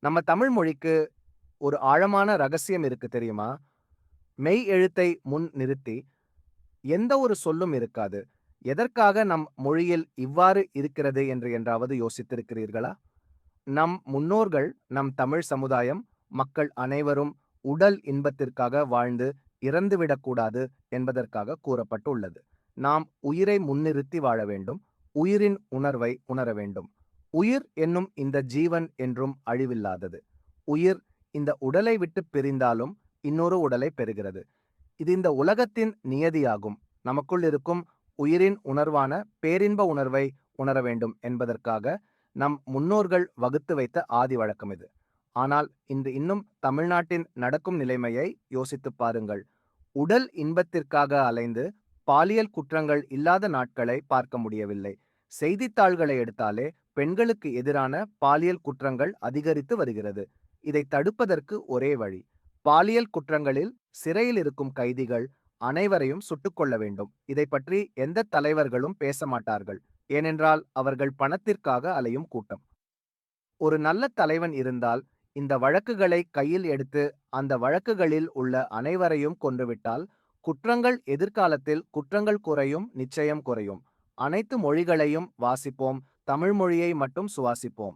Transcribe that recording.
நம்ம தமிழ் மொழிக்கு ஒரு ஆழமான ரகசியம் இருக்கு தெரியுமா? மெய் எழுத்தை முன் நிறுத்தி எந்த ஒரு சொல்லும் இருக்காது. எதற்காக நம் மொழியில் இவ்வாறு இருக்கிறது என்று என்றாவது யோசித்திருக்கிறீர்களா? நம் முன்னோர்கள், நம் தமிழ் சமுதாயம், மக்கள் அனைவரும் உடல் இன்பத்திற்காக வாழ்ந்து இறந்துவிடக்கூடாது என்பதற்காக கூறப்பட்டுள்ளது. நாம் உயிரை முன்னிறுத்தி வாழ வேண்டும். உயிரின் உணர்வை உணர வேண்டும். உயிர் என்னும் இந்த ஜீவன் என்றும் அழிவில்லாதது. உயிர் இந்த உடலை விட்டு பிரிந்தாலும் இன்னொரு உடலை பெறுகிறது. இது இந்த உலகத்தின் நியதியாகும். நமக்குள் இருக்கும் உயிரின் உணர்வான பேரின்ப உணர்வை உணர வேண்டும் என்பதற்காக நம் முன்னோர்கள் வகுத்து வைத்த ஆதி வழக்கம் இது. ஆனால் இன்று இன்னும் தமிழ்நாட்டின் நடக்கும் நிலைமையை யோசித்துப் பாருங்கள். உடல் இன்பத்திற்காக அலைந்து பாலியல் குற்றங்கள் இல்லாத நாட்களை பார்க்க முடியவில்லை. செய்தித்தாள்களை எடுத்தாலே பெண்களுக்கு எதிரான பாலியல் குற்றங்கள் அதிகரித்து வருகிறது. இதை தடுப்பதற்கு ஒரே வழி. பாலியல் குற்றங்களில் சிறையில் இருக்கும் கைதிகள் அனைவரையும் சுட்டுக் கொள்ள வேண்டும். இதை பற்றி எந்த தலைவர்களும் பேச மாட்டார்கள். ஏனென்றால் அவர்கள் பணத்திற்காக அலையும் கூட்டம். ஒரு நல்ல தலைவன் இருந்தால் இந்த வழக்குகளை கையில் எடுத்து அந்த வழக்குகளில் உள்ள அனைவரையும் கொன்றுவிட்டால் குற்றங்கள் எதிர்காலத்தில் குற்றங்கள் குறையும், நிச்சயம் குறையும். அனைத்து மொழிகளையும் வாசிப்போம், தமிழ் மொழியை மட்டும் சுவாசிப்போம்.